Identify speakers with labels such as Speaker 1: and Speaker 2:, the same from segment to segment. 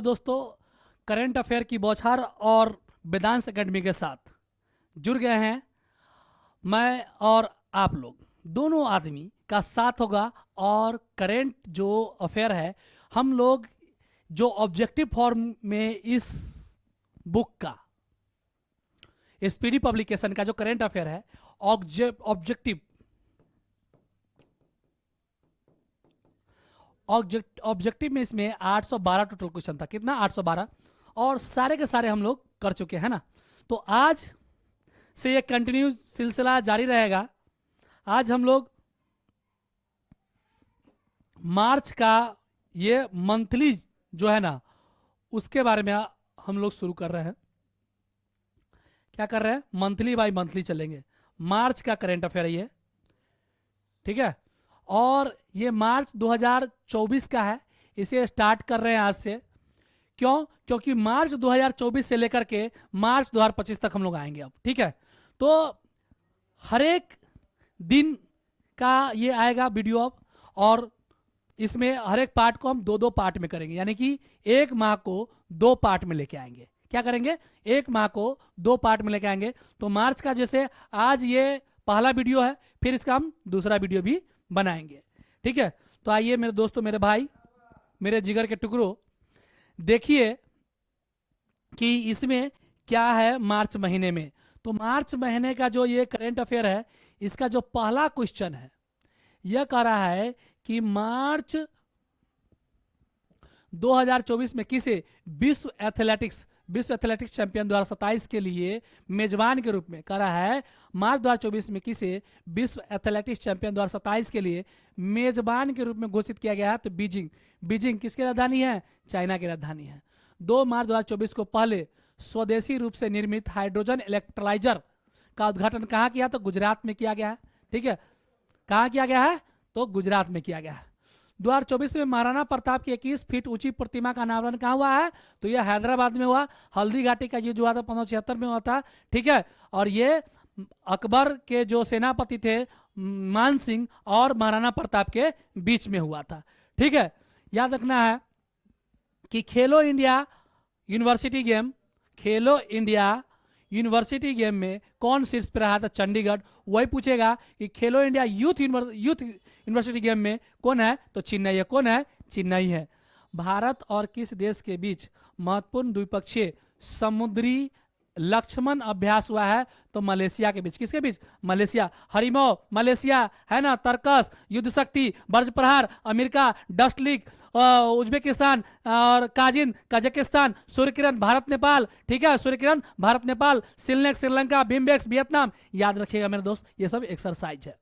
Speaker 1: दोस्तों, current affair की बौछार और वेदांश एकेडमी के साथ जुड़ गए हैं। मैं और आप लोग दोनों आदमी का साथ होगा और करंट जो अफेयर है, हम लोग जो ऑब्जेक्टिव फॉर्म में इस बुक का, स्पीडी पब्लिकेशन का जो करंट अफेयर है, ऑब्जेक्टिव ऑब्जेक्टिव में इसमें 812 टोटल क्वेश्चन था। कितना? 812। और सारे के सारे हम लोग कर चुके हैं ना। तो आज से ये कंटिन्यू सिलसिला जारी रहेगा। आज हम लोग मार्च का ये मंथली जो है ना, उसके बारे में हम लोग शुरू कर रहे हैं। क्या कर रहे हैं? मंथली बाय मंथली चलेंगे। मार्च का करंट अफेयर है ये, ठीक है। और ये मार्च 2024 का है। इसे स्टार्ट कर रहे हैं आज से। क्यों? क्योंकि मार्च 2024 से लेकर के मार्च 2025 तक हम लोग आएंगे अब, ठीक है। तो हर एक दिन का ये आएगा वीडियो अब, और इसमें हर एक पार्ट को हम दो दो पार्ट में करेंगे, यानी कि एक माह को दो पार्ट में लेके आएंगे। क्या करेंगे? एक माह को दो पार्ट में लेके आएंगे। तो मार्च का जैसे आज ये पहला वीडियो है, फिर इसका हम दूसरा वीडियो भी बनाएंगे, ठीक है। तो आइए मेरे दोस्तों, मेरे भाई, मेरे जिगर के टुकड़ों, देखिए कि इसमें क्या है मार्च महीने में। तो मार्च महीने का जो ये करंट अफेयर है, इसका जो पहला क्वेश्चन है, यह कह रहा है कि मार्च 2024 में किसे विश्व एथलेटिक्स चैंपियन 2027 के लिए मेजबान के रूप में, कह रहा है मार्च 2024 में किसे विश्व एथलेटिक्स चैंपियन 2027 के लिए मेजबान के रूप में घोषित किया गया है। तो बीजिंग किसकी राजधानी है? चाइना की राजधानी है। 2 मार्च 2024 को पहले स्वदेशी रूप से निर्मित हाइड्रोजन इलेक्ट्रोलाइजर का उद्घाटन कहाँ किया? तो गुजरात में किया गया है, ठीक है। कहाँ किया गया है? तो गुजरात में किया गया है। 2024 में महाराणा प्रताप की 21 फीट ऊंची प्रतिमा का अनावरण कहाँ हुआ है? तो यह हैदराबाद में हुआ। हल्दी घाटी का युद्ध हुआ था 1576 में हुआ था, ठीक है। और ये अकबर के जो सेनापति थे मान सिंह और महाराणा प्रताप के बीच में हुआ था, ठीक है। याद रखना है कि खेलो इंडिया यूनिवर्सिटी गेम में कौन शीर्ष पे रहा था? चंडीगढ़। वही पूछेगा कि खेलो इंडिया यूथ यूनिवर्सिटी गेम में कौन है? तो चेन्नई है। कौन है? चेन्नई है। भारत और किस देश के बीच महत्वपूर्ण द्विपक्षीय समुद्री लक्ष्मण अभ्यास हुआ है? तो मलेशिया के बीच। किसके बीच? मलेशिया। हरिमो मलेशिया है ना, तरकस, युद्ध शक्ति, बर्ज प्रहार अमेरिका, डस्ट लीग उज्बेकिस्तान, और काजिन कजाकिस्तान, सूर्य किरण भारत नेपाल, ठीक है। सूर्य किरण भारत नेपाल, सिलनेक श्रीलंका, बिम्बेक्स वियतनाम। याद रखिएगा मेरे दोस्त, ये सब एक्सरसाइज है।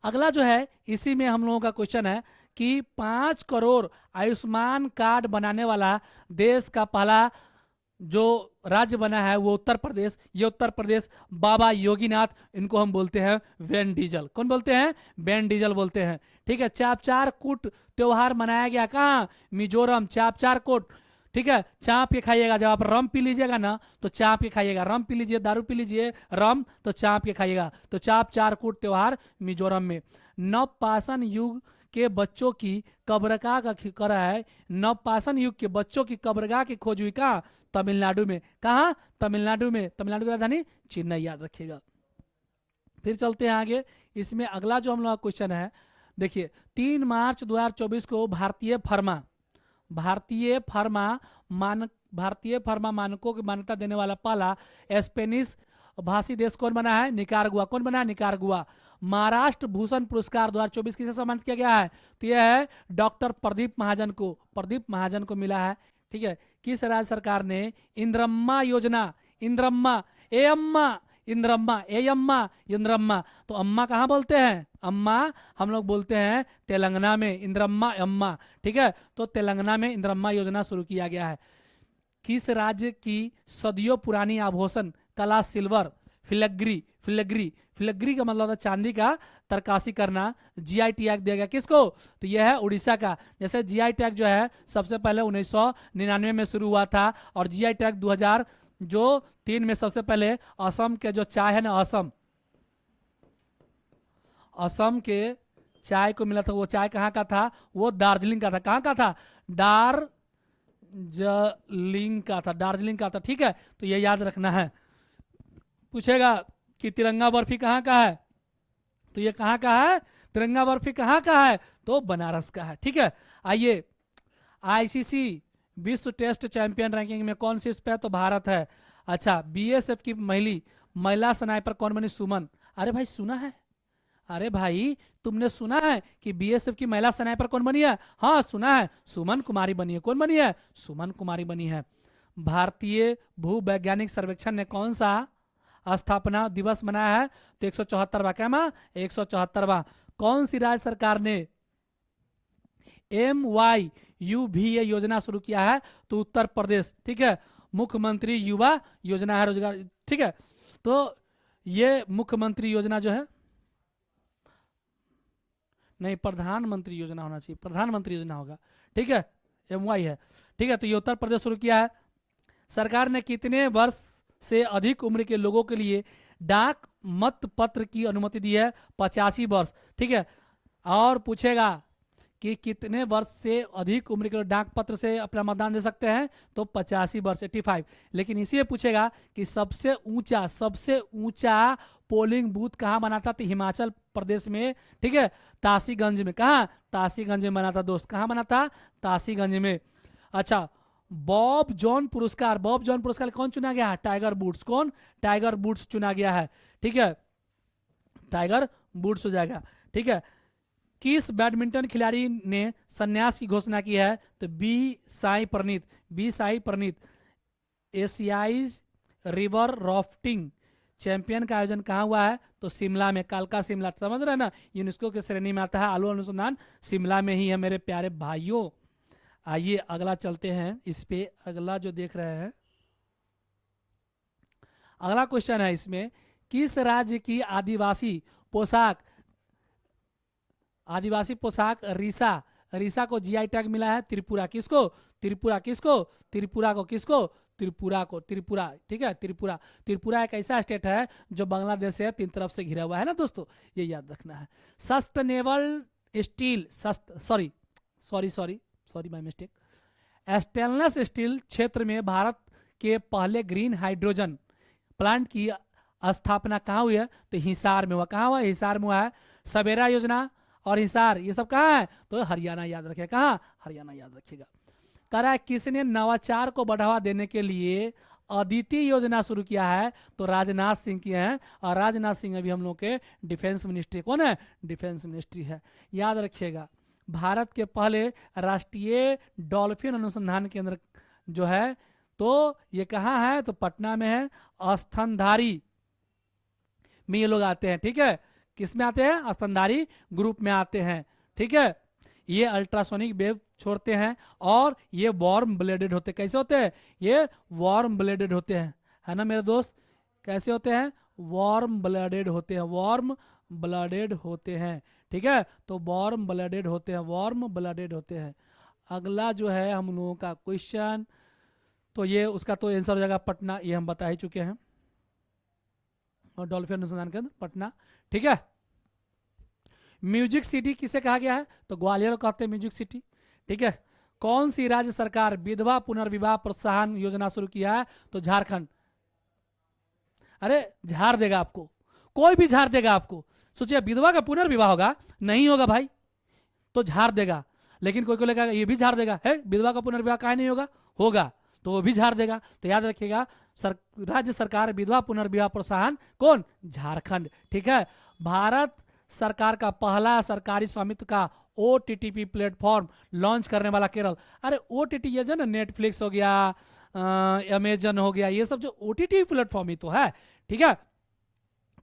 Speaker 1: अगला जो है, इसी में हम लोगों का क्वेश्चन है कि 5 करोड़ आयुष्मान कार्ड बनाने वाला देश का पहला जो राज्य बना है वो उत्तर प्रदेश। ये उत्तर प्रदेश बाबा योगीनाथ, इनको हम बोलते हैं वैन डीजल। कौन बोलते हैं? वैन डीजल बोलते हैं, ठीक है। चापचार कूट त्योहार मनाया गया कहाँ? मिजोरम। चापचार कूट, ठीक है। चाप के खाइएगा। जब आप रम पी लीजिएगा ना, तो चाप के खाइएगा। रम पी लीजिए, दारू पी लीजिए, रम, तो चाप के खाइएगा। तो चापचार कूट त्योहार मिजोरम में। नवपाषाण युग के बच्चों की कब्रगाह का कर है। नवपाषाण युग के बच्चों की कब्रगाह की खोज हुई कहाँ? तमिलनाडु में। कहाँ? तमिलनाडु में। तमिलनाडु की राजधानी चेन्नई, याद रखिएगा। फिर चलते हैं आगे। इसमें अगला जो हम लोग का क्वेश्चन है, देखिए 3 मार्च 2024 को भारतीय फार्मा मानकों की मान्यता देने वाला पहला स्पेनिश भाषी देश कौन बना है? निकारागुआ। कौन बना है? निकारागुआ। महाराष्ट्र भूषण पुरस्कार 2024 किसे सम्मानित किया गया है? तो यह है डॉक्टर प्रदीप महाजन को मिला है, ठीक है। किस राज्य सरकार ने इंद्रम्मा योजना, इंद्रम्मा, तो अम्मा कहाँ बोलते हैं? अम्मा हम लोग बोलते हैं तेलंगाना में, इंद्रम्मा अम्मा, ठीक है। तो तेलंगाना में इंद्रम्मा योजना शुरू किया गया है। किस राज्य की सदियों पुरानी आभूषण कला सिल्वर फिलग्री का मतलब था चांदी का तरकासी करना, जीआई टैग दिया गया किसको? तो यह है उड़ीसा का। जैसे जीआई टैग जो है सबसे पहले 1999 में शुरू हुआ था, और जीआई टैग 2003 में सबसे पहले असम के जो चाय है ना, असम के चाय को मिला था। वो चाय कहाँ का था? वो दार्जिलिंग का था। कहाँ का था? दार्जिलिंग का था, दार्जिलिंग का था, ठीक है। तो ये याद रखना है। पूछेगा कि तिरंगा बर्फी कहाँ का है, तो ये कहाँ का है, तिरंगा बर्फी कहाँ का है, तो बनारस का है, ठीक है। आइए, आईसीसी विश्व टेस्ट चैंपियन रैंकिंग में कौन शीर्ष पे है, तो भारत है। अच्छा, बीएसएफ की महिला स्नाइपर कौन बनी, सुमन। अरे भाई सुना है, अरे भाई तुमने सुना है कि बीएसएफ की महिला स्नाइपर कौन बनी है, हाँ सुना है, सुमन कुमारी बनी है। कौन बनी है, सुमन कुमारी बनी है। भारतीय भूवैज्ञानिक सर्वेक्षण ने कौन सा स्थापना दिवस मनाया है, तो 174वां, क्या मां 174वां। कौन सी राज्य सरकार ने MYUVA योजना शुरू किया है, तो उत्तर प्रदेश, ठीक है। मुख्यमंत्री युवा योजना है, रोजगार, ठीक है। तो ये मुख्यमंत्री योजना जो है, नहीं प्रधानमंत्री योजना होना चाहिए, प्रधानमंत्री योजना होगा, ठीक है, MY है, ठीक है। तो ये उत्तर प्रदेश शुरू किया है। सरकार ने कितने वर्ष से अधिक उम्र के लोगों के लिए डाक मत पत्र की अनुमति दी है, 85 वर्ष, ठीक है। और पूछेगा कि कितने वर्ष से अधिक उम्र के लोग डाक पत्र से अपना मतदान दे सकते हैं, तो 85 वर्ष, 85। लेकिन इसी में पूछेगा कि सबसे ऊंचा पोलिंग बूथ कहाँ बना था, तो हिमाचल प्रदेश में, ठीक है, तासीगंज में। कहाँ, तासीगंज में बना था दोस्त, कहाँ बना था, तासीगंज में। अच्छा, बॉब जॉन पुरस्कार कौन चुना गया है, टाइगर वुड्स। कौन, टाइगर वुड्स चुना गया है, ठीक है, टाइगर वुड्स हो जाएगा, ठीक है। किस बैडमिंटन खिलाड़ी ने संन्यास की घोषणा की है, तो बी साई प्रणीत। एशियाई रिवर राफ्टिंग चैंपियन का आयोजन कहाँ हुआ है, तो शिमला में, कालका शिमला, समझ रहे हैं ना, यूनेस्को की श्रेणी में आता है। आलू अनुसंधान शिमला में ही है मेरे प्यारे भाइयों। आइए अगला चलते हैं, इस पे अगला जो देख रहे हैं, अगला क्वेश्चन है इसमें, किस राज्य की आदिवासी पोशाक रीसा को जीआई टैग मिला है, त्रिपुरा। किसको, त्रिपुरा को, ठीक है, त्रिपुरा एक ऐसा स्टेट है जो बांग्लादेश से 3 तरफ से घिरा हुआ है ना दोस्तों, ये याद रखना है। Sustainable steel, sorry my mistake, stainless steel क्षेत्र में भारत के पहले ग्रीन हाइड्रोजन प्लांट की स्थापना कहाँ हुई है, तो हिसार में हुआ। कहाँ हुआ, हिसार में हुआ है। सवेरा योजना और हिसार ये सब कहाँ है, तो हरियाणा याद रखेगा, कहाँ, हरियाणा याद रखिएगा। कह रहा है किसने नवाचार को बढ़ावा देने के लिए अदिति योजना शुरू किया है, तो राजनाथ सिंह की है। और राजनाथ सिंह अभी हम लोग के डिफेंस मिनिस्ट्री, कौन है, डिफेंस मिनिस्ट्री है, याद रखिएगा। भारत के पहले राष्ट्रीय डॉल्फिन अनुसंधान केंद्र जो है, तो ये कहाँ है, तो पटना में है। स्तनधारी में ये लोग आते हैं, ठीक है, किस में आते हैं, स्तनधारी ग्रुप में आते हैं, ठीक है। ये अल्ट्रासोनिक वेव छोड़ते हैं और ये वार्म ब्लेडेड होते हैं। कैसे होते हैं, ये वार्म ब्लेडेड होते हैं, है ना मेरे दोस्त, कैसे होते हैं, वार्म ब्लेडेड होते हैं, वार्म ब्लडेड होते हैं, ठीक है। तो वार्म ब्लडेड होते हैं, अगला जो है हम लोगों का क्वेश्चन, तो ये उसका तो आंसर हो जाएगा पटना, ये हम बता ही चुके हैं, और डॉल्फिन अनुसंधान केंद्र पटना, ठीक है। म्यूजिक सिटी किसे कहा गया है, तो ग्वालियर को कहते हैं म्यूजिक सिटी, ठीक है। कौन सी राज्य सरकार विधवा पुनर्विवाह प्रोत्साहन योजना शुरू किया है, तो झारखंड। अरे झाड़ देगा आपको, कोई भी झाड़ देगा आपको। सोचिए विधवा का पुनर्विवाह होगा, नहीं होगा भाई, तो झाड़ देगा। लेकिन कोई लगेगा ये भी झाड़ देगा, है विधवा का पुनर्विवाह काहे नहीं होगा, होगा तो वो भी झाड़ देगा। तो याद रखिएगा, राज्य सरकार विधवा पुनर्विवाह प्रोत्साहन, कौन, झारखंड, ठीक है। भारत सरकार का पहला सरकारी स्वामित्व का OTT प्लेटफॉर्म लॉन्च करने वाला केरल। अरे OTT ये जो ना, नेटफ्लिक्स हो गया, अमेजन हो गया, ये सब जो OTT प्लेटफॉर्म ही तो है, ठीक है।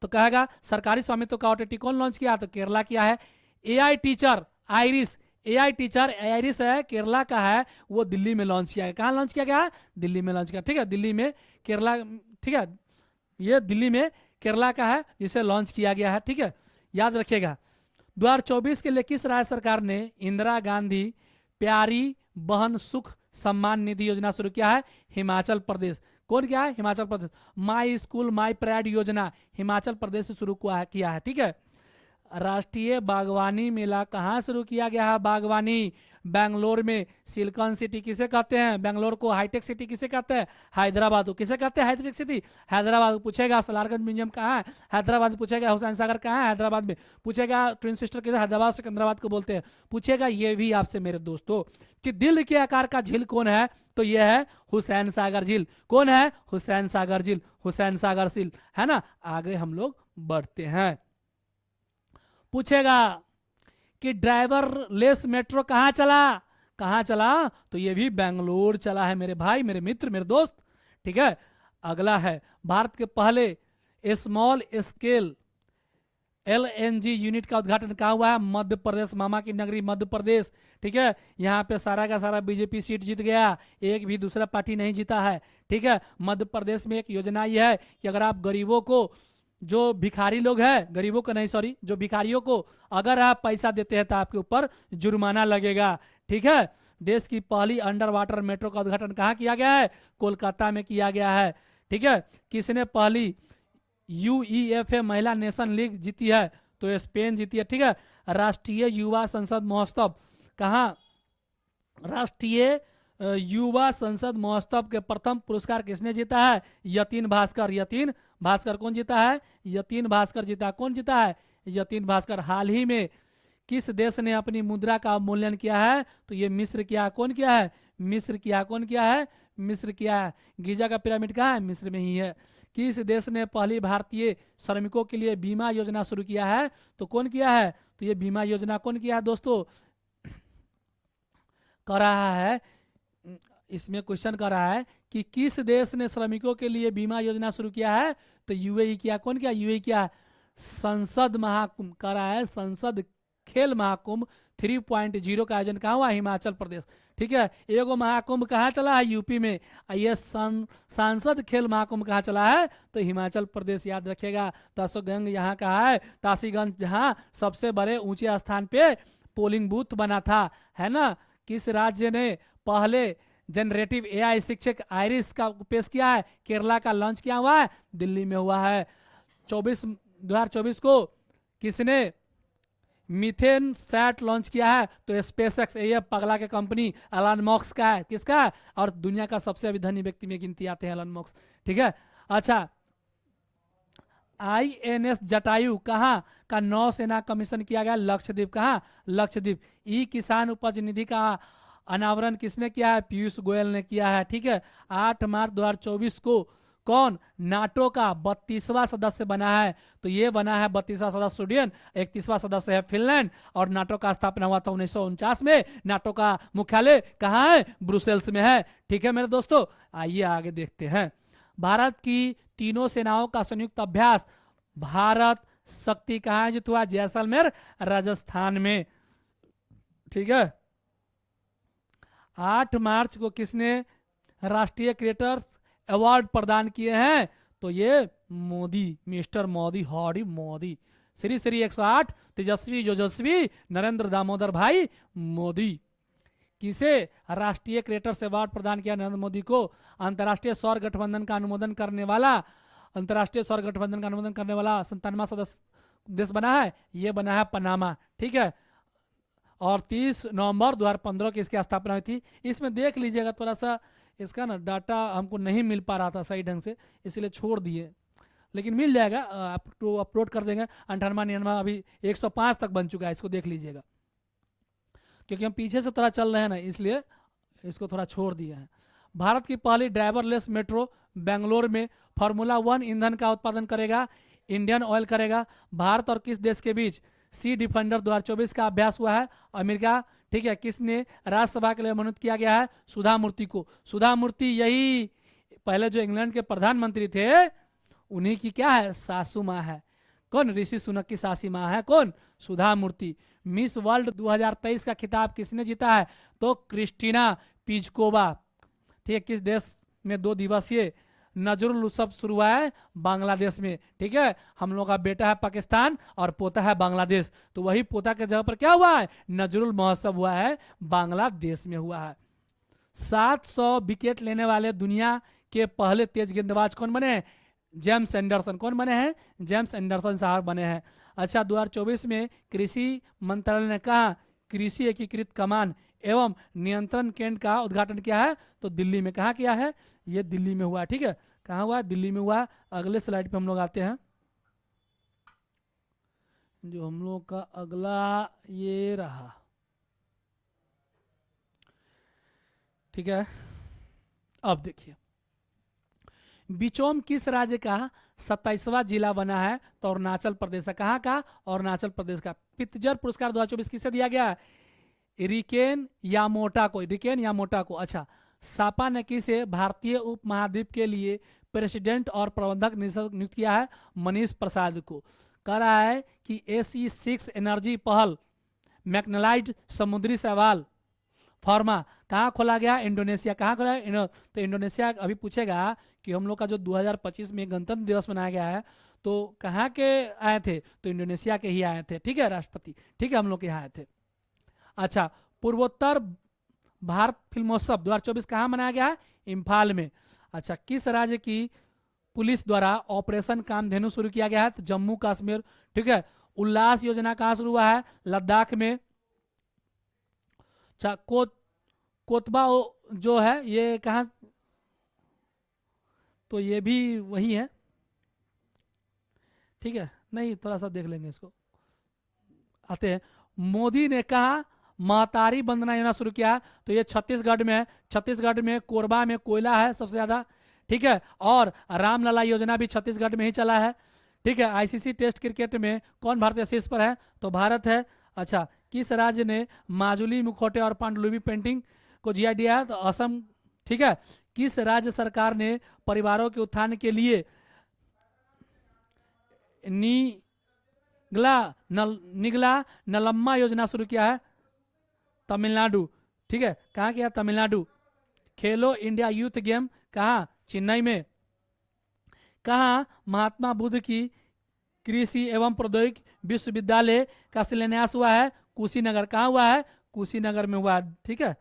Speaker 1: तो कहेगा सरकारी स्वामित्व का OTT कौन लॉन्च किया, तो केरला किया है। AI टीचर आइरिस है, केरला का है, वो दिल्ली में लॉन्च किया है। कहाँ लॉन्च किया गया है, दिल्ली में लॉन्च किया, ठीक है, दिल्ली में केरला, ठीक है, ये दिल्ली में केरला का है जिसे लॉन्च किया गया है, ठीक है, याद रखिएगा। 2024 के लिए किस राज्य सरकार ने इंदिरा गांधी प्यारी बहन सुख सम्मान निधि योजना शुरू किया है, हिमाचल प्रदेश। कौन किया है, Himachal Pradesh. My school my pride योजना हिमाचल प्रदेश से शुरू किया है, ठीक है। राष्ट्रीय बागवानी मेला कहाँ शुरू किया गया है, बागवानी बैंगलोर में सिलिकॉन सिटी किसे कहते हैं? बैंगलोर को हाईटेक सिटी किसे कहते हैं? हैदराबाद को किसे कहते हैं? हाईटेक सिटी हैदराबाद को पूछेगा। सलारगंज म्यूजियम कहाँ है? हैदराबाद में पूछेगा। हुसैन सागर कहाँ है? हैदराबाद में पूछेगा। ट्विन सिस्टर किसे हैदराबाद सिकंदराबाद को बोलते हैं? पूछेगा। ये भी आपसे मेरे दोस्तों कि दिल के आकार का झील कौन है? तो यह है हुसैन सागर झील। कौन है? हुसैन सागर झील, हुसैन सागर झील, है ना। आगे हम लोग बढ़ते हैं। पूछेगा कि ड्राइवर लेस मेट्रो कहाँ चला? कहाँ चला? तो ये भी बेंगलोर चला है मेरे भाई, मेरे मित्र, मेरे दोस्त। ठीक है, अगला है भारत के पहले स्मॉल स्केल LNG यूनिट का उद्घाटन कहाँ हुआ है? मध्य प्रदेश, मामा की नगरी मध्य प्रदेश। ठीक है, यहाँ पे सारा का सारा बीजेपी सीट जीत गया, एक भी दूसरा पार्टी नहीं जीता है। ठीक है, मध्य प्रदेश में एक योजना यह है कि अगर आप गरीबों को, जो भिखारी लोग हैं, गरीबों को नहीं सॉरी, जो भिखारियों को अगर आप पैसा देते हैं तो आपके ऊपर जुर्माना लगेगा। ठीक है, देश की पहली अंडर वाटर मेट्रो का उद्घाटन कहाँ किया गया है? कोलकाता में किया गया है। ठीक है, किसने पहली UEFA महिला नेशन लीग जीती है? तो स्पेन जीती है। ठीक है, राष्ट्रीय युवा संसद महोत्सव कहाँ? राष्ट्रीय युवा संसद महोत्सव के प्रथम पुरस्कार किसने जीता है? यतीन भास्कर। यतीन भास्कर कौन जीता है? यतीन भास्कर जीता। कौन जीता है? यतीन भास्कर। हाल ही में किस देश ने अपनी मुद्रा का अवमूल्यन किया है? तो ये मिस्र किया। कौन किया है? मिस्र किया। कौन किया है? मिस्र किया है। गीजा का पिरामिड कहाँ है? मिस्र में ही है। किस देश ने पहली भारतीय श्रमिकों के लिए बीमा योजना शुरू किया है? तो कौन किया है? तो ये बीमा योजना कौन किया है दोस्तों? कर रहा है, इसमें क्वेश्चन कर रहा है कि किस देश ने श्रमिकों के लिए बीमा योजना शुरू किया है? तो UAE किया। कौन किया? UAE किया। संसद महाकुंभ कर रहा है, संसद खेल महाकुंभ 3.0 का आयोजन कहाँ हुआ? हिमाचल प्रदेश। ठीक है, एगो महाकुंभ कहाँ चला है? यूपी में। ये सांसद खेल महाकुंभ कहाँ चला है? तो हिमाचल प्रदेश। याद रखिएगा। तासोगंग यहाँ कहाँ है? तासीगंज, जहाँ सबसे बड़े ऊंचे स्थान पे पोलिंग बूथ बना था, है ना। किस राज्य ने पहले जनरेटिव AI शिक्षक आयरिस का पेश किया है? केरला का लॉन्च किया हुआ है, दिल्ली में हुआ है। 2024 को किसने मीथेन सैट लॉन्च किया है? तो SpaceX, ये पगला के कंपनी एलन मस्क का है। किसका है? और दुनिया का सबसे अभी धनी व्यक्ति में गिनती आते हैं एलन मस्क। ठीक है, अच्छा, INS जटायु कहाँ का नौसेना कमीशन किया गया? लक्षद्वीप। कहाँ? लक्षद्वीप। किसान उपज निधि का अनावरण किसने किया है? पीयूष गोयल ने किया है। ठीक है, 8 मार्च 2024 को कौन नाटो का 32वां सदस्य बना है? तो ये बना है 32वां सदस्य स्वीडन, 31वां सदस्य है फिनलैंड। और नाटो का स्थापना हुआ था 1949 में। नाटो का मुख्यालय कहाँ है? ब्रुसेल्स में है। ठीक है मेरे दोस्तों, आइए आगे देखते हैं। भारत की तीनों सेनाओं का संयुक्त अभ्यास भारत शक्ति कहाँ आयोजित हुआ? जैसलमेर, राजस्थान में। ठीक है, 8 मार्च को किसने राष्ट्रीय क्रिएटर्स अवार्ड प्रदान किए हैं? तो ये मोदी, मिस्टर मोदी, हॉडी मोदी, श्री श्री 108 तेजस्वी योजस्वी नरेंद्र दामोदर भाई मोदी। किसे राष्ट्रीय क्रिएटर्स अवार्ड प्रदान किया? नरेंद्र मोदी को। अंतर्राष्ट्रीय सौर गठबंधन का अनुमोदन करने वाला, अंतर्राष्ट्रीय सौर गठबंधन का अनुमोदन करने वाला 97वां सदस्य देश बना है, ये बना है पनामा। ठीक है, और 30 नवंबर 2015 की इसकी स्थापना हुई थी। इसमें देख लीजिएगा, थोड़ा सा इसका ना डाटा हमको नहीं मिल पा रहा था सही ढंग से, इसलिए छोड़ दिए, लेकिन मिल जाएगा, आप तो अपलोड कर देंगे। 98, 99 अभी 105 तक बन चुका है, इसको देख लीजिएगा। क्योंकि हम पीछे से थोड़ा चल रहे हैं ना, इसलिए इसको थोड़ा छोड़ दिए हैं। भारत की पहली ड्राइवरलेस मेट्रो बेंगलोर में फार्मूला 1 ईंधन का उत्पादन करेगा, इंडियन ऑयल करेगा। भारत और किस देश के बीच सी डिफेंडर 2024 का अभ्यास हुआ है? अमेरिका। ठीक है, किसने राज्यसभा के लिए मनोनीत किया गया है? सुधा मूर्ति को। सुधा मूर्ति यही पहले जो इंग्लैंड के प्रधानमंत्री थे, उन्हीं की क्या है? सासू माँ है। कौन? ऋषि सुनक की सासी माँ है। कौन? सुधा मूर्ति। मिस वर्ल्ड 2023 का खिताब किसने जीता है? तो क्रिस्टीना पिजकोवा। ठीक है, किस देश में 2 दिवसीय नजरुल उत्सव शुरू हुआ है? बांग्लादेश में। ठीक है, हम लोग का बेटा है पाकिस्तान और पोता है बांग्लादेश, तो वही पोता के जगह पर क्या हुआ है? नजरुल महोत्सव हुआ है, बांग्लादेश में हुआ है। 700 विकेट लेने वाले दुनिया के पहले तेज गेंदबाज कौन बने हैं? James Anderson. कौन बने हैं? जेम्स एंडरसन साहब बने हैं। अच्छा, 2024 में कृषि मंत्रालय ने कहा कृषि एकीकृत कमान एवं नियंत्रण केंद्र का उद्घाटन किया है, तो दिल्ली में। कहाँ किया है? ये दिल्ली में हुआ है। ठीक है, कहाँ हुआ? दिल्ली में हुआ। अगले स्लाइड पे हम लोग आते हैं, जो हम लोग का अगला ये रहा। ठीक है, अब देखिए बिचौम किस राज्य का 27वां जिला बना है? तो अरुणाचल प्रदेश है। कहाँ का? अरुणाचल प्रदेश का। पित्जर पुरस्कार 2024 किसे दिया गया है? रिकेन यामोटा को। रिकेन यामोटा को। अच्छा, सापा ने किसे भारतीय उपमहाद्वीप के लिए प्रेसिडेंट और प्रबंधक नियुक्त किया है? मनीष प्रसाद को। कह रहा है कि SE6 एनर्जी पहल मैग्नेलाइट समुद्री शैवाल फार्मा कहाँ खोला गया? इंडोनेशिया। कहाँ खोला है? तो इंडोनेशिया। अभी पूछेगा कि हम लोग का जो 2025 में गणतंत्र दिवस मनाया गया है, तो कहाँ के आए थे? तो इंडोनेशिया के ही आए थे। ठीक है, राष्ट्रपति। ठीक है, हम लोग के यहाँ आए थे। अच्छा, पूर्वोत्तर भारत फिल्मोत्सव 2024 कहाँ मनाया गया है? इम्फाल में। अच्छा, किस राज्य की पुलिस द्वारा ऑपरेशन कामधेनु शुरू किया गया है? तो जम्मू कश्मीर। ठीक है, उल्लास योजना कहाँ शुरू हुआ है? लद्दाख में। अच्छा, कोतबा जो है ये कहाँ? तो ये भी वही है। ठीक है, नहीं थोड़ा सा देख लेंगे इसको। आते हैं, मोदी ने कहा महतारी वंदना योजना शुरू किया, तो ये छत्तीसगढ़ में है। छत्तीसगढ़ में कोरबा में कोयला है सबसे ज्यादा। ठीक है, और रामलला योजना भी छत्तीसगढ़ में ही चला है। ठीक है, ICC टेस्ट क्रिकेट में कौन भारतीय शीर्ष पर है? तो भारत है। अच्छा, किस राज्य ने माजुली मुखौटे और पांडुलिपि पेंटिंग को GI दिया है? तो असम। ठीक है, किस राज्य सरकार ने परिवारों के उत्थान के लिए निगला नलम्मा योजना शुरू किया है? तमिलनाडु। ठीक है, कहाँ किया? तमिलनाडु। खेलो इंडिया यूथ गेम कहाँ? चेन्नई में। कहाँ महात्मा बुद्ध की कृषि एवं प्रौद्योगिकी विश्वविद्यालय का शिलान्यास हुआ है? कुशीनगर। कहाँ हुआ है? कुशीनगर में हुआ है। ठीक है,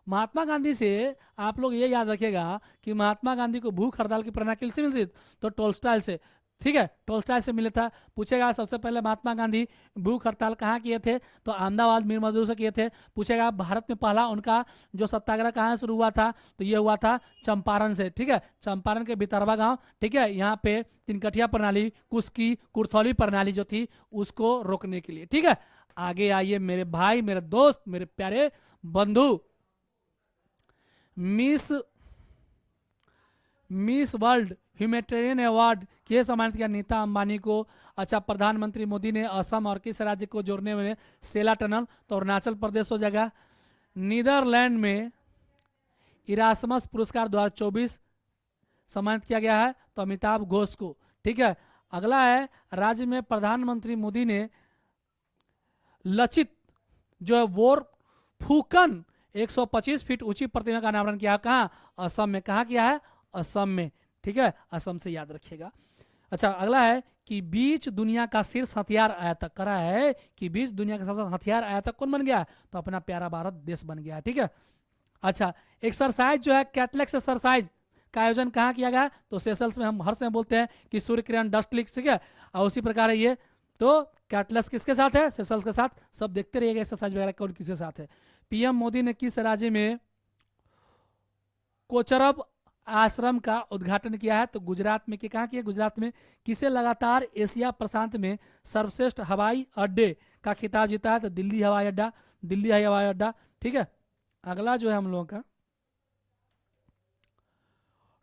Speaker 1: महात्मा गांधी से आप लोग ये याद रखिएगा कि महात्मा गांधी को भूख हड़ताल की प्रेरणा किससे मिलती थी? तो टोल्स्टॉय से। ठीक है, टोल्स्टॉय से मिले था। पूछेगा सबसे पहले महात्मा गांधी भूख हड़ताल कहाँ किए थे? तो अहमदाबाद मीर मजदूर से किए थे। पूछेगा भारत में पहला उनका जो सत्याग्रह कहाँ शुरू हुआ था? तो ये हुआ था चंपारण से। ठीक है, चंपारण के भितरवा गांव। ठीक है, यहाँ पे तिनकठिया प्रणाली, कुस्की कुर्थौली प्रणाली जो थी उसको रोकने के लिए। ठीक है, आगे आइए मेरे भाई, मेरे दोस्त, मेरे प्यारे बंधु। मिस वर्ल्ड ह्यूमैनिटेरियन अवार्ड किसे सम्मानित किया? नीता अंबानी को। अच्छा, प्रधानमंत्री मोदी ने असम और किस राज्य को जोड़ने में सेला टनल? तो अरुणाचल प्रदेश हो जाएगा। नीदरलैंड में इरासमस पुरस्कार 2024 सम्मानित किया गया है, तो अमिताभ घोष को। ठीक है, अगला है राज्य में प्रधानमंत्री मोदी ने लचित जो है वोर फूकन 125 फीट ऊंची प्रतिमा का अनावरण किया। कहाँ? असम में। कहाँ किया है? असम में। ठीक है, असम से याद रखिएगा। अच्छा, अगला है कि बीच दुनिया का शीर्ष हथियार आयातक। करा है कि बीच दुनिया का सबसे हथियार आयातक कौन बन गया? तो अपना प्यारा भारत देश बन गया। ठीक है, अच्छा, एक्सरसाइज जो है कैटलेक्स एक्सरसाइज का आयोजन कहाँ किया गया? तो सेशल्स में। हम हर समय बोलते हैं कि सूर्य किरण डस्ट लिक। ठीक है, और उसी प्रकार है ये। तो कैटलेक्स किसके साथ है? सेशल्स के साथ। सब देखते रहिएगा एक्सरसाइज वगैरह कौन किसके साथ है। PM मोदी ने किस राज्य में कोचरब आश्रम का उद्घाटन किया है? तो गुजरात में। कहाँ किया? गुजरात में। किसे लगातार एशिया प्रशांत में सर्वश्रेष्ठ हवाई अड्डे का खिताब जीता है? तो दिल्ली हवाई अड्डा। दिल्ली हवाई अड्डा। ठीक है, अगला जो है हम लोगों का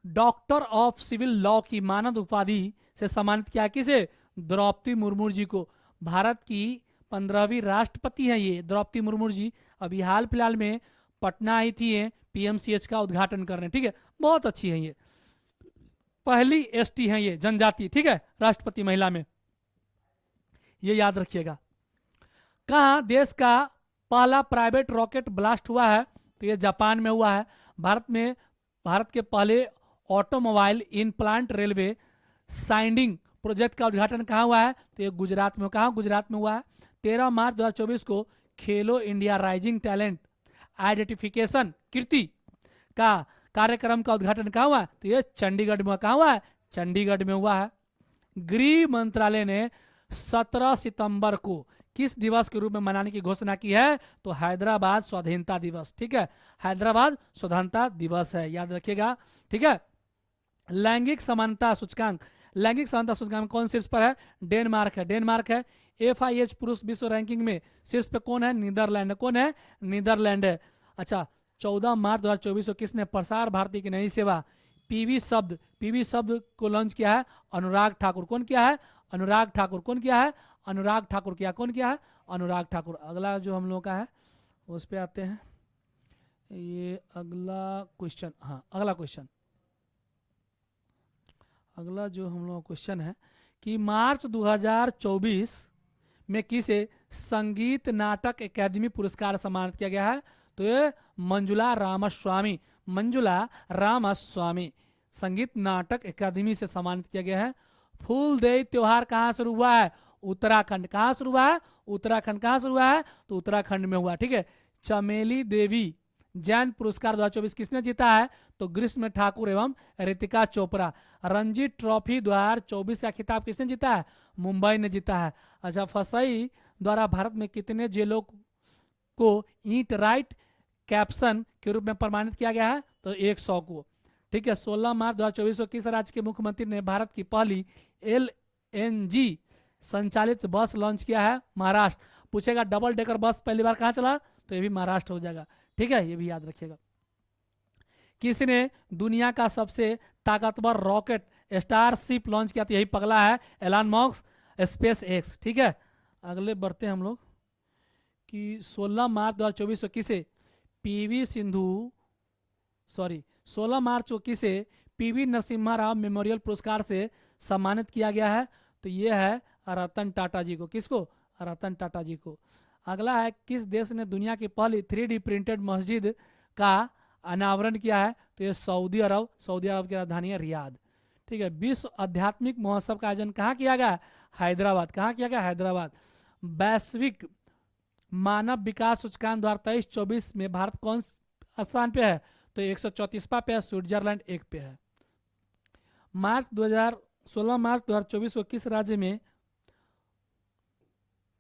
Speaker 1: डॉक्टर ऑफ सिविल लॉ की मानद उपाधि से सम्मानित किया किसे? द्रौपदी मुर्मू जी को। भारत की 15वीं राष्ट्रपति हैं ये द्रौपदी मुर्मू जी। अभी हाल फिलहाल में पटना आई थी PMCH का उद्घाटन करने। ठीक है, बहुत अच्छी है ये। पहली ST हैं ये जनजाति। ठीक है, राष्ट्रपति महिला में, ये याद रखिएगा। कहाँ देश का पहला प्राइवेट रॉकेट ब्लास्ट हुआ है? तो ये जापान में हुआ है। भारत के पहले automobile in plant railway siding project का उद्घाटन कहाँ हुआ है? तो ये गुजरात में। कहाँ? गुजरात में हुआ है। 13 मार्च 2024 को खेलो इंडिया राइजिंग टैलेंट आइडेंटिफिकेशन कीर्ति का कार्यक्रम का उद्घाटन कहाँ हुआ है? तो ये चंडीगढ़ में। कहाँ हुआ है? चंडीगढ़ में हुआ है। गृह मंत्रालय ने 17 सितंबर को किस दिवस के रूप में मनाने की घोषणा की है? तो हैदराबाद स्वाधीनता दिवस। ठीक है, हैदराबाद स्वाधीनता दिवस है, याद रखिएगा। ठीक है, लैंगिक समानता सूचकांक, लैंगिक समानता सूचकांक कौन शीर्ष पर है? डेनमार्क है, डेनमार्क है। FIH पुरुष विश्व रैंकिंग में शीर्ष पे कौन है? नीदरलैंड। कौन है? नीदरलैंड है। अच्छा, 14 मार्च 2024 को किसने प्रसार भारती की नई सेवा पीवी शब्द को लॉन्च किया है? अनुराग ठाकुर। कौन किया है? अनुराग ठाकुर। कौन किया है? अनुराग ठाकुर किया। कौन किया है? अनुराग ठाकुर। अगला जो हम लोग का है उस पे आते हैं, ये अगला क्वेश्चन। हाँ, अगला क्वेश्चन, अगला जो हम लोग क्वेश्चन है कि मार्च 2024 में किसे संगीत नाटक अकादमी पुरस्कार सम्मानित किया गया है? तो ये मंजुला रामास्वामी, मंजुला रामास्वामी संगीत नाटक अकादमी से सम्मानित किया गया है। फूलदेई त्योहार कहाँ शुरू हुआ है? उत्तराखंड। कहाँ शुरू हुआ है? उत्तराखंड। कहाँ शुरू हुआ है? तो उत्तराखंड में हुआ। ठीक है, चमेली देवी जैन पुरस्कार 2024 किसने जीता है? तो ग्रीष्म ठाकुर एवं रितिका चोपड़ा। रणजी ट्रॉफी 2024 का खिताब किसने जीता है? मुंबई ने जीता है। अच्छा, फसई द्वारा भारत में कितने जेलों को ईट राइट कैप्शन के रूप में प्रमाणित किया गया है? तो 100 को। ठीक है, 16 मार्च 2024 को किस राज्य के मुख्यमंत्री ने भारत की पहली LNG संचालित बस लॉन्च किया है? महाराष्ट्र। पूछेगा डबल डेकर बस पहली बार कहाँ चला? तो ये भी महाराष्ट्र हो जाएगा। ठीक है, ये भी याद रखिएगा। किसने दुनिया का सबसे ताकतवर रॉकेट स्टारशिप लॉन्च किया? तो यही पगला है, एलन मस्क, स्पेस एक्स। ठीक है, अगले बढ़ते हैं हम लोग कि 16 मार्च 2024 को किसे पीवी सिंधु 16 मार्च को किसे PV नरसिम्हा राव मेमोरियल पुरस्कार से सम्मानित किया गया है? तो ये है रतन टाटा जी को। किसको? रतन टाटा जी को। अगला है किस देश ने दुनिया की पहली 3D प्रिंटेड मस्जिद का अनावरण किया है? तो ये सऊदी अरब। सऊदी अरब की राजधानी है रियाद। ठीक है, विश्व आध्यात्मिक महोत्सव का आयोजन कहाँ किया गया? हैदराबाद। कहाँ किया गया? हैदराबाद। वैश्विक मानव विकास सूचकांक 2023-24 में भारत कौन स्थान पे है? तो 134वां पे है, स्विट्जरलैंड 1 पे है। 16 मार्च 2024 को किस राज्य में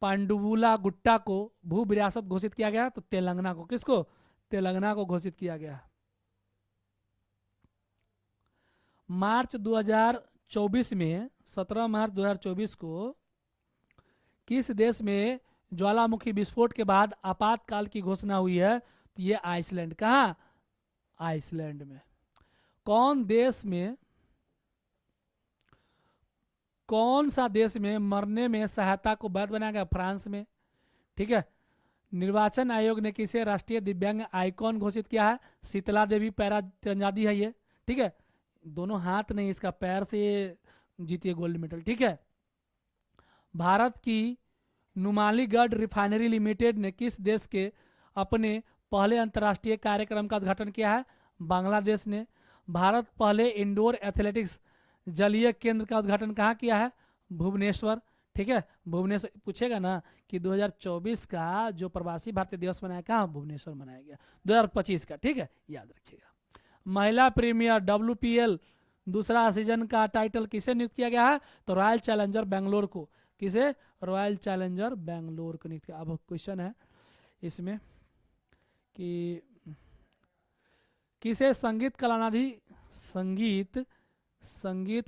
Speaker 1: पांडुवुला गुट्टा को भू विरासत घोषित किया गया? तो तेलंगाना को। किसको? तेलंगाना को घोषित किया गया। मार्च 2024 में 17 मार्च 2024 को किस देश में ज्वालामुखी विस्फोट के बाद आपातकाल की घोषणा हुई है? तो ये आइसलैंड। कहाँ? आइसलैंड में। कौन सा देश में मरने में सहायता को वैध बनाया गया? फ्रांस में। ठीक है, निर्वाचन आयोग ने किसे राष्ट्रीय दिव्यांग आइकॉन घोषित किया है? शीतला देवी पैरा तीरंदाजी है ये। ठीक है, दोनों हाथ नहीं, इसका पैर से जीती है गोल्ड मेडल। ठीक है, भारत की नुमालीगढ़ रिफाइनरी लिमिटेड ने किस देश के अपने पहले अंतर्राष्ट्रीय कार्यक्रम का उद्घाटन किया है? बांग्लादेश ने। भारत पहले इंडोर एथलेटिक्स जलीय केंद्र का उद्घाटन कहाँ किया है? भुवनेश्वर। ठीक है, भुवनेश्वर। पूछेगा ना कि 2024 का जो प्रवासी भारतीय दिवस मनाया कहाँ? भुवनेश्वर मनाया गया। 2025 का। ठीक है, याद रखिएगा। महिला प्रीमियर WPL दूसरा सीजन का टाइटल किसे नियुक्त किया गया है? तो रॉयल चैलेंजर बेंगलोर को। किसे? रॉयल चैलेंजर बेंगलोर को नियुक्त किया। अब क्वेश्चन है इसमें कि किसे संगीत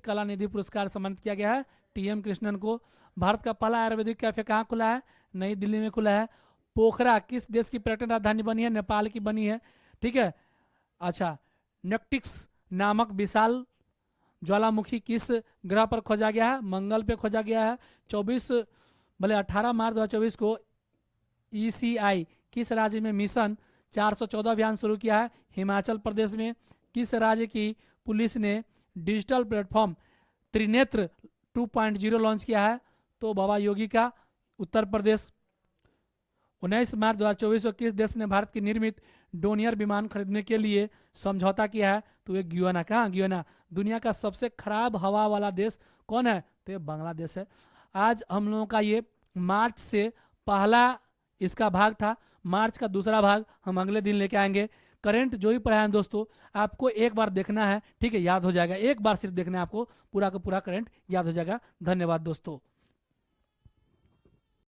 Speaker 1: कला निधि पुरस्कार सम्मानित किया गया है? TM कृष्णन को। भारत का पहला आयुर्वेदिक कैफे कहाँ खुला है? नई दिल्ली में खुला है। पोखरा किस देश की पर्यटन राजधानी बनी है? नेपाल की बनी है। ठीक है, अच्छा, नेक्टिक्स नामक विशाल ज्वालामुखी किस ग्रह पर खोजा गया है? मंगल पे खोजा गया है। 18 मार्च 2024 को ECI किस राज्य में मिशन 414 अभियान शुरू किया है? हिमाचल प्रदेश में। किस राज्य की पुलिस ने डिजिटल प्लेटफॉर्म त्रिनेत्र 2.0 लॉन्च किया है? तो बाबा योगी का, उत्तर प्रदेश। 19 मार्च 2024 को किस देश ने भारत की निर्मित डोनियर विमान खरीदने के लिए समझौता किया है? तो ये गुयाना। कहाँ? गुयाना। दुनिया का सबसे खराब हवा वाला देश कौन है? तो ये बांग्लादेश है। आज हम लोगों का ये मार्च से पहला इसका भाग था। मार्च का दूसरा भाग हम अगले दिन लेके आएंगे। करंट जो ही पढ़ाए हैं दोस्तों, आपको एक बार देखना है। ठीक है, याद हो जाएगा। एक बार सिर्फ देखना है आपको, पूरा का पूरा करंट याद हो जाएगा। धन्यवाद दोस्तों।